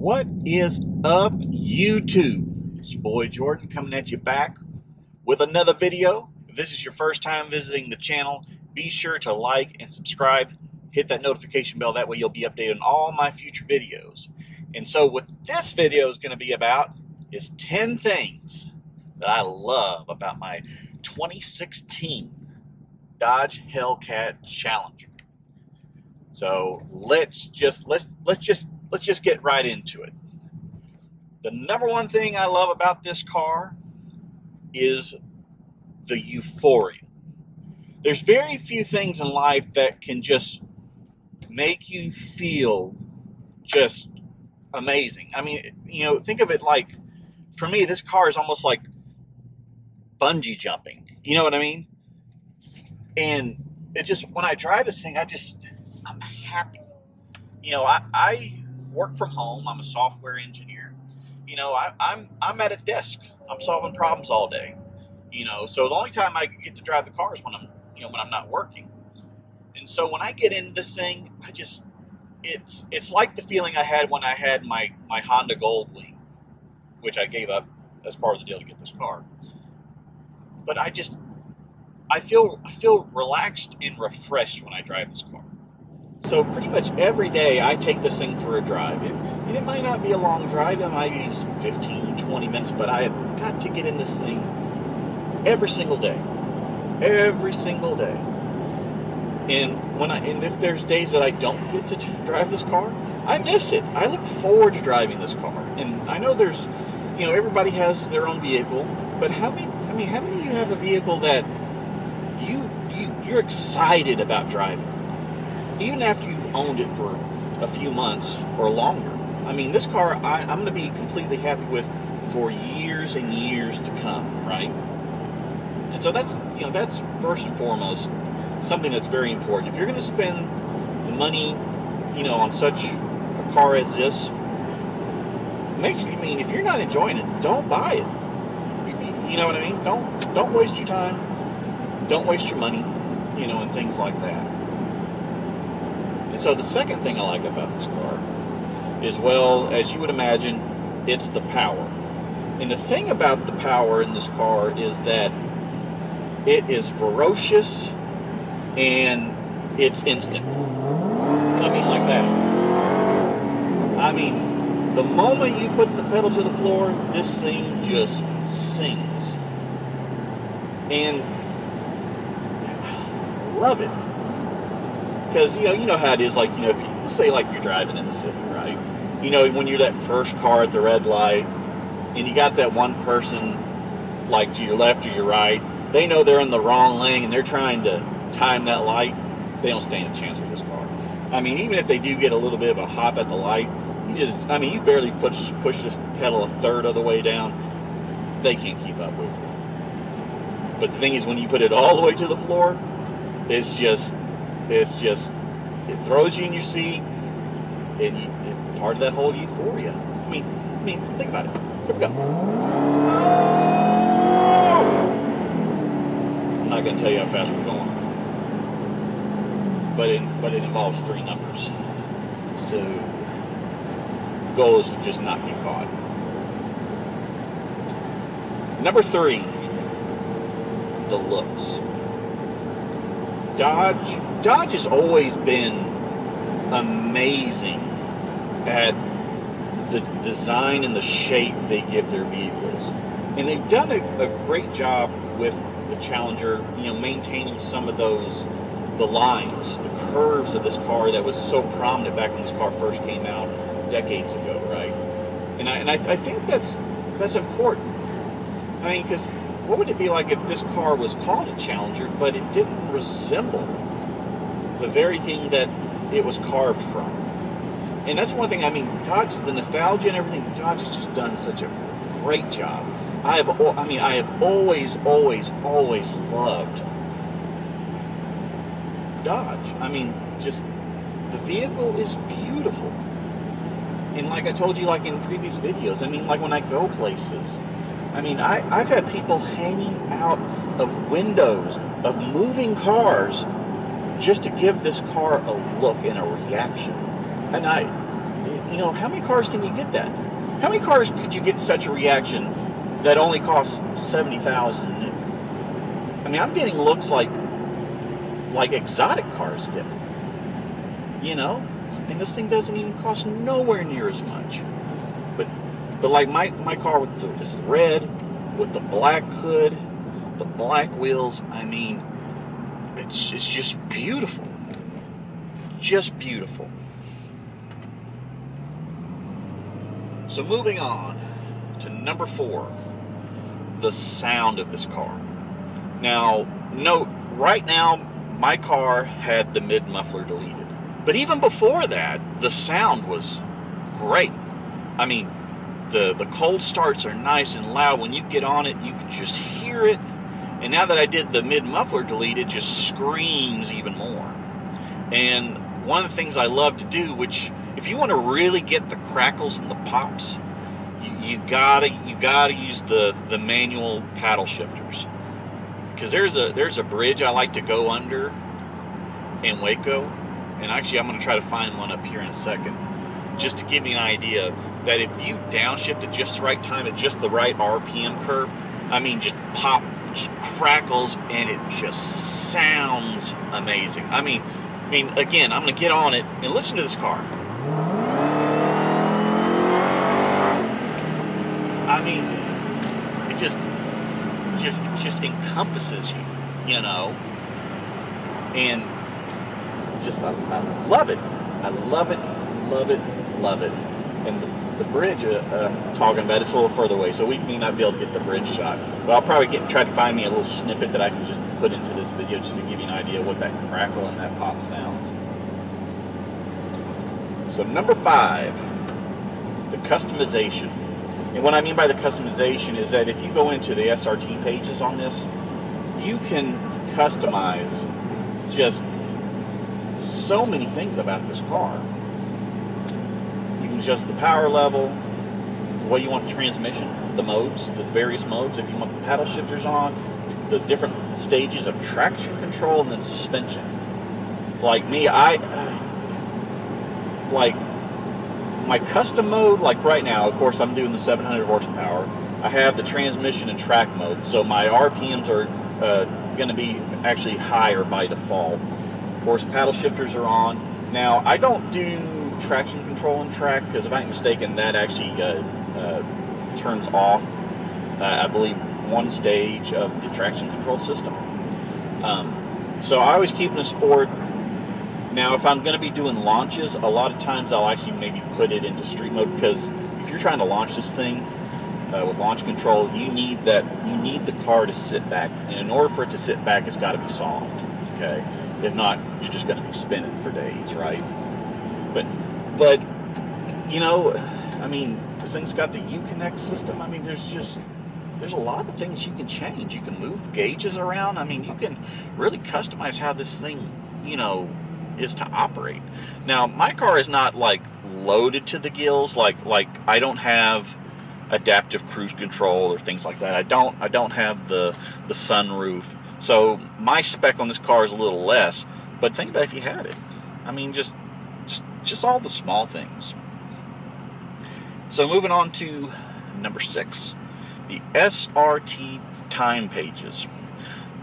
What is up, YouTube? It's your boy Jordan coming at you back with another video. If this is your first time visiting the channel, be sure to like and subscribe. Hit that notification bell. That way you'll be updated on all my future videos. And so what this video is going to be about is 10 things that I love about my 2016 Dodge Hellcat Challenger. So let's just get right into it. The number one thing I love about this car is the euphoria. There's very few things in life that can just make you feel just amazing. I mean, you know, think of it like, for me, this car is almost like bungee jumping. You know what I mean? And it just, when I drive this thing, I'm happy. You know, I work from home. I'm a software engineer. You know, I'm at a desk. I'm solving problems all day. You know, so the only time I get to drive the car is when I'm not working. And so when I get in this thing, it's like the feeling I had when I had my Honda Goldwing, which I gave up as part of the deal to get this car. But I feel relaxed and refreshed when I drive this car. So pretty much every day I take this thing for a drive. And it might not be a long drive. It might be 15, 20 minutes, but I have got to get in this thing every single day. Every single day. And if there's days that I don't get to drive this car, I miss it. I look forward to driving this car. And I know there's, you know, everybody has their own vehicle, but how many of you have a vehicle that you're excited about driving? Even after you've owned it for a few months or longer. I mean, this car I'm going to be completely happy with for years and years to come, right? And so that's first and foremost something that's very important. If you're going to spend the money, you know, on such a car as this, if you're not enjoying it, don't buy it. You know what I mean? Don't waste your time. Don't waste your money, you know, and things like that. And so the second thing I like about this car is, well, as you would imagine, it's the power. And the thing about the power in this car is that it is ferocious and it's instant. I mean, like that. I mean, the moment you put the pedal to the floor, this thing just sings. And I love it. Because, you know how it is, like, you know, if you say, like, you're driving in the city, right? You know, when you're that first car at the red light, and you got that one person, like, to your left or your right, they know they're in the wrong lane, and they're trying to time that light, they don't stand a chance with this car. I mean, even if they do get a little bit of a hop at the light, you barely push this pedal a third of the way down, they can't keep up with you. But the thing is, when you put it all the way to the floor, it throws you in your seat, and it's part of that whole euphoria. I mean, think about it. Here we go. I'm not going to tell you how fast we're going, but it involves 3 numbers. So the goal is to just not get caught. Number 3, the looks. Dodge has always been amazing at the design and the shape they give their vehicles. And they've done a great job with the Challenger, you know, maintaining some of the lines, the curves of this car that was so prominent back when this car first came out decades ago, right? And I think that's important. I mean, because what would it be like if this car was called a Challenger, but it didn't resemble the very thing that it was carved from? And that's one thing, I mean, Dodge, the nostalgia and everything, Dodge has just done such a great job. I have always loved Dodge. I mean, just, the vehicle is beautiful. And like I told you, like in previous videos, I mean, like when I go places, I mean, I've had people hanging out of windows of moving cars just to give this car a look and a reaction. And you know, how many cars can you get that? How many cars could you get such a reaction that only costs $70,000 new? I mean, I'm getting looks like exotic cars get, you know, and this thing doesn't even cost nowhere near as much. But like my car with this red, with the black hood, the black wheels, I mean, it's just beautiful. Just beautiful. So moving on to number 4, the sound of this car. Now, note, right now, my car had the mid-muffler deleted. But even before that, the sound was great. I mean, the cold starts are nice and loud. When you get on it, you can just hear it. And now that I did the mid-muffler delete, it just screams even more. And one of the things I love to do, which if you want to really get the crackles and the pops, you gotta use the manual paddle shifters. Because there's a bridge I like to go under in Waco, and actually I'm going to try to find one up here in a second, just to give you an idea that if you downshift at just the right time, at just the right RPM curve, I mean, just pop, just crackles, and it just sounds amazing. I mean, again, I'm going to get on it and listen to this car. I mean, it just encompasses you, you know, and just I love it. I love it, love it, love it. And the bridge I'm talking about is a little further away, so we may not be able to get the bridge shot. But I'll probably try to find me a little snippet that I can just put into this video just to give you an idea of what that crackle and that pop sounds. So number 5, the customization. And what I mean by the customization is that if you go into the SRT pages on this, you can customize just so many things about this car. You can adjust the power level, the way you want the transmission, the modes, the various modes, if you want the paddle shifters on, the different stages of traction control, and then suspension. Like me, like my custom mode, like right now, of course I'm doing the 700 horsepower. I have the transmission and track mode, so my RPMs are going to be actually higher by default. Of course, paddle shifters are on. Now, I don't do traction control and track, because if I'm not mistaken, that actually turns off, I believe, one stage of the traction control system. So I always keep it in sport. Now, if I'm going to be doing launches, a lot of times I'll actually maybe put it into street mode, because if you're trying to launch this thing with launch control, you need the car to sit back, and in order for it to sit back, it's got to be soft. Okay, if not, you're just going to be spinning for days, right? But you know, I mean, this thing's got the Uconnect system. I mean, there's a lot of things you can change. You can move gauges around. I mean, you can really customize how this thing, you know, is to operate. Now, my car is not like loaded to the gills. Like I don't have adaptive cruise control or things like that. I don't have the sunroof. So my spec on this car is a little less. But think about if you had it. I mean, just all the small things. So moving on to number 6, the SRT Time Pages.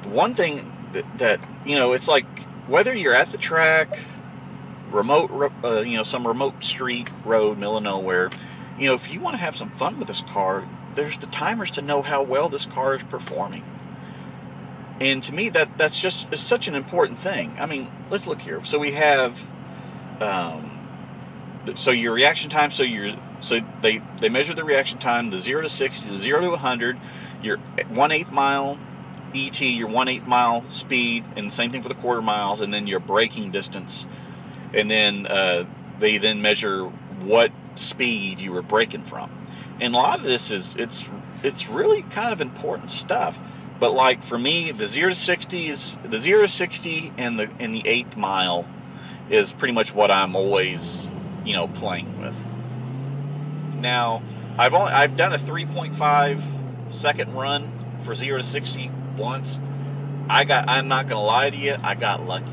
One thing that you know, it's like whether you're at the track, remote, you know, some remote street, road, middle of nowhere, you know, if you want to have some fun with this car, there's the timers to know how well this car is performing. And to me, that's just is such an important thing. I mean, let's look here. So we have, so your reaction time. So they measure the reaction time, the 0 to 60, the 0 to 100, your 1/8 mile ET, your 1/8 mile speed, and the same thing for the quarter miles, and then your braking distance. And then they then measure what speed you were braking from. And a lot of this it's really kind of important stuff. But like for me, the 0 to 60 and the 1/8 mile is pretty much what I'm always, you know, playing with. Now, I've done a 3.5 second run for 0 to 60 once. I'm not gonna lie to you, I got lucky.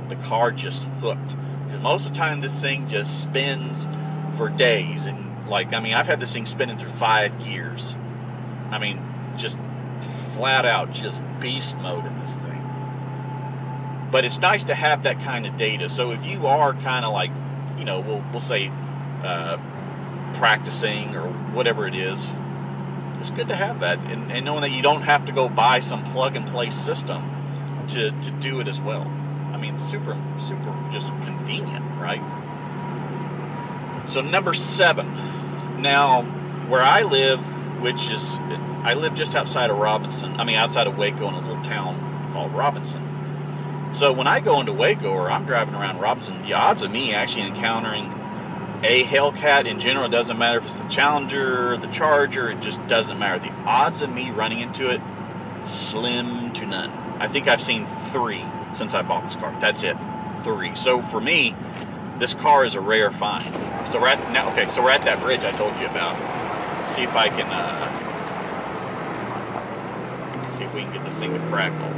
The car just hooked. Because most of the time this thing just spins for days. And like, I mean, I've had this thing spinning through 5 gears. I mean, just flat out, just beast mode in this thing. But it's nice to have that kind of data. So if you are kind of like, you know, we'll say practicing or whatever it is, it's good to have that, and knowing that you don't have to go buy some plug-and-play system to do it as well. I mean, super just convenient, right? So number 7. Now, where I live, which is, I live just outside of Robinson. I mean, outside of Waco in a little town called Robinson. So when I go into Waco or I'm driving around Robinson, the odds of me actually encountering a Hellcat in general, it doesn't matter if it's the Challenger, the Charger, it just doesn't matter. The odds of me running into it, slim to none. I think I've seen 3 since I bought this car. That's it, 3. So for me, this car is a rare find. So we're at, now, okay, so we're at that bridge I told you about. Let's see if I can, see if we can get this thing to crackle.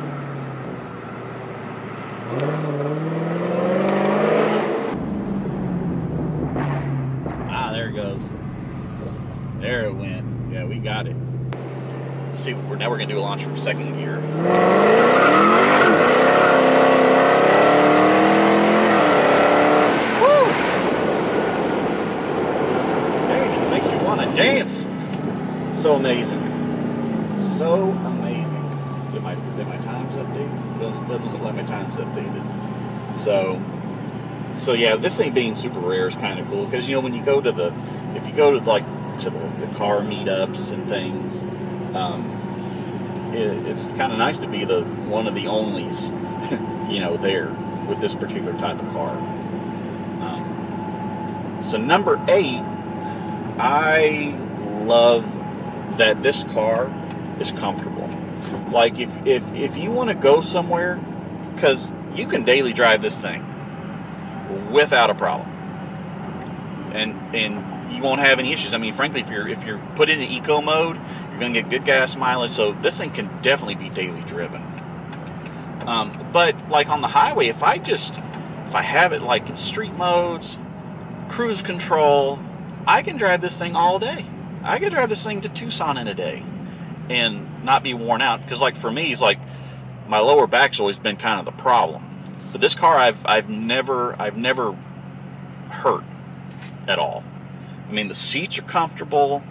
There it goes. There it went. Yeah, we got it. Let's see. Now we're going to do a launch from 2nd gear. Woo! Dang, it just makes you want to dance. So amazing. So amazing. Did my times update? Doesn't look like my times updated. So yeah, this thing being super rare is kind of cool because, you know, when you go to if you go to like to the car meetups and things, it's kind of nice to be one of the onlys, you know, there with this particular type of car. So number 8, I love that this car is comfortable. Like if you want to go somewhere, because you can daily drive this thing without a problem, and you won't have any issues. I mean, frankly, if you're put in eco mode, you're going to get good gas mileage. So this thing can definitely be daily driven. But like on the highway, if I have it like in street modes, cruise control, I can drive this thing all day. I could drive this thing to Tucson in a day and not be worn out. Because like for me, it's like my lower back's always been kind of the problem. But this car, I've never hurt at all. I mean, the seats are comfortable.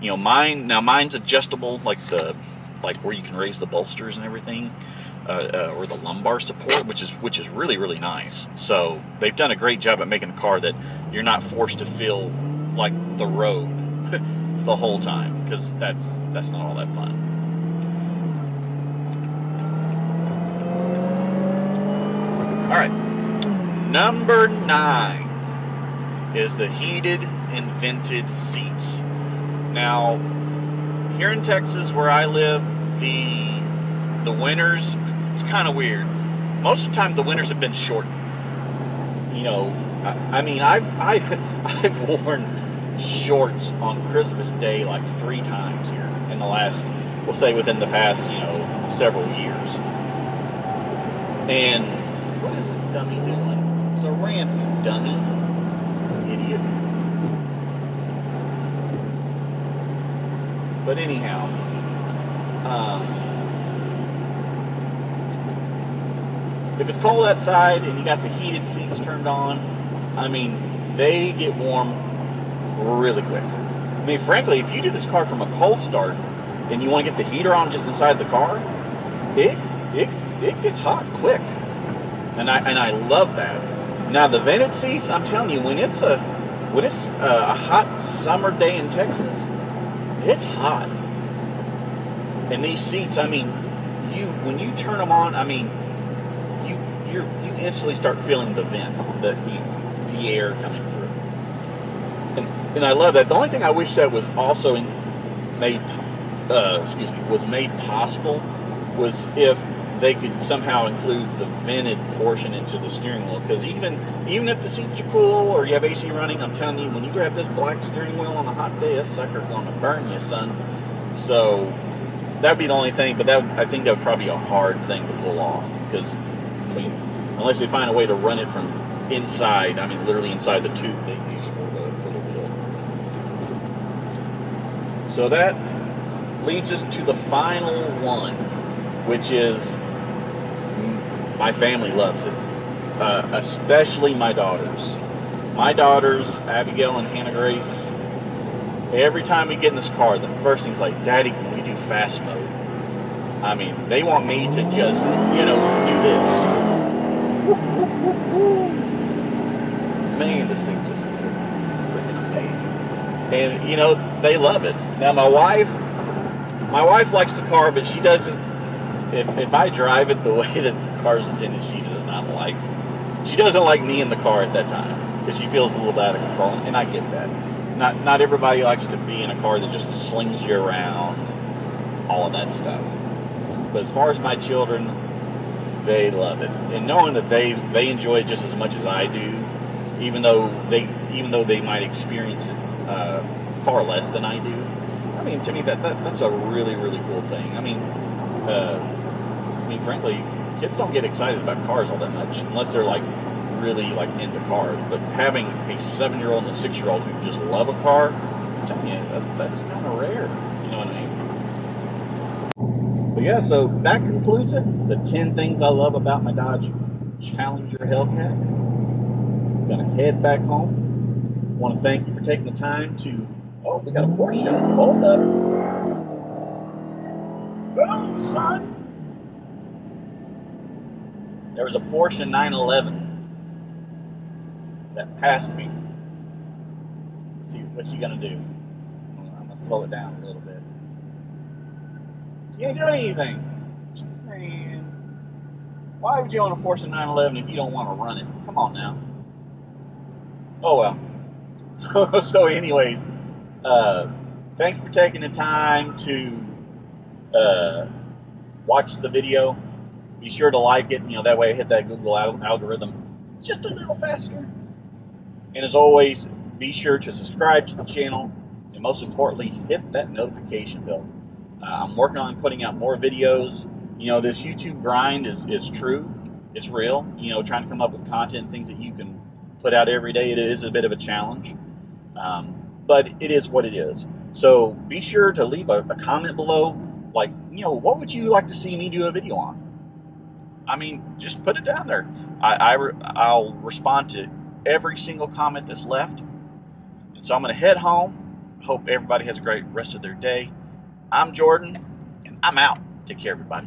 You know, mine's adjustable, like where you can raise the bolsters and everything, or the lumbar support, which is really, really nice. So they've done a great job at making a car that you're not forced to feel like the road the whole time, because that's not all that fun. All right, number 9 is the heated and vented seats. Now, here in Texas, where I live, the winters, it's kind of weird. Most of the time, the winters have been short. You know, I mean, I've worn shorts on Christmas Day like 3 times here in the last, we'll say within the past, you know, several years. And what is this dummy doing? It's a ramp, you dummy. Idiot. But anyhow, if it's cold outside and you got the heated seats turned on, I mean, they get warm really quick. I mean, frankly, if you do this car from a cold start and you want to get the heater on just inside the car, it gets hot quick. And I love that. Now the vented seats, I'm telling you, when it's a hot summer day in Texas, it's hot. And these seats, I mean, when you turn them on, I mean, you instantly start feeling the vent, the air coming through. And I love that. The only thing I wish that was also made possible was if they could somehow include the vented portion into the steering wheel, because even if the seats are cool or you have AC running, I'm telling you, when you grab this black steering wheel on a hot day, that sucker's going to burn you, son. So that'd be the only thing, but I think that would probably be a hard thing to pull off, because I mean, unless they find a way to run it from inside, I mean literally inside the tube they use for the wheel. So that leads us to the final one, which is my family loves it, especially my daughters. My daughters, Abigail and Hannah Grace, every time we get in this car, the first thing's like, Daddy, can we do fast mode? I mean, they want me to just, you know, do this. Man, this thing just is freaking amazing. And, you know, they love it. Now, my wife likes the car, but she doesn't, if I drive it the way that the car's intended, she does not like it. She doesn't like me in the car at that time, because she feels a little bit out of control, and I get that. Not everybody likes to be in a car that just slings you around, all of that stuff. But as far as my children, they love it, and knowing that they enjoy it just as much as I do, even though they might experience it far less than I do. I mean, to me that's a really, really cool thing. I mean, frankly, kids don't get excited about cars all that much unless they're like really like into cars. But having a 7-year-old and a 6-year-old who just love a car, I'm telling you, that's kind of rare. You know what I mean? But yeah, so that concludes it. The 10 things I love about my Dodge Challenger Hellcat. I'm gonna head back home. I want to thank you for taking the time to. Oh, we got a Porsche. Hold up. Boom, son. There was a Porsche 911 that passed me. Let's see, what's she gonna do? I'm gonna slow it down a little bit. She ain't doing anything. Man, why would you own a Porsche 911 if you don't want to run it? Come on now. Oh well. So anyways, thank you for taking the time to watch the video. Be sure to like it. You know, that way I hit that Google algorithm just a little faster. And as always, be sure to subscribe to the channel, and most importantly, hit that notification bell. I'm working on putting out more videos. You know, this YouTube grind is true. It's real. You know, trying to come up with content, things that you can put out every day. It is a bit of a challenge, but it is what it is. So be sure to leave a comment below. Like, you know, what would you like to see me do a video on? I mean, just put it down there. I'll respond to every single comment that's left. And so I'm going to head home. Hope everybody has a great rest of their day. I'm Jordan, and I'm out. Take care, everybody.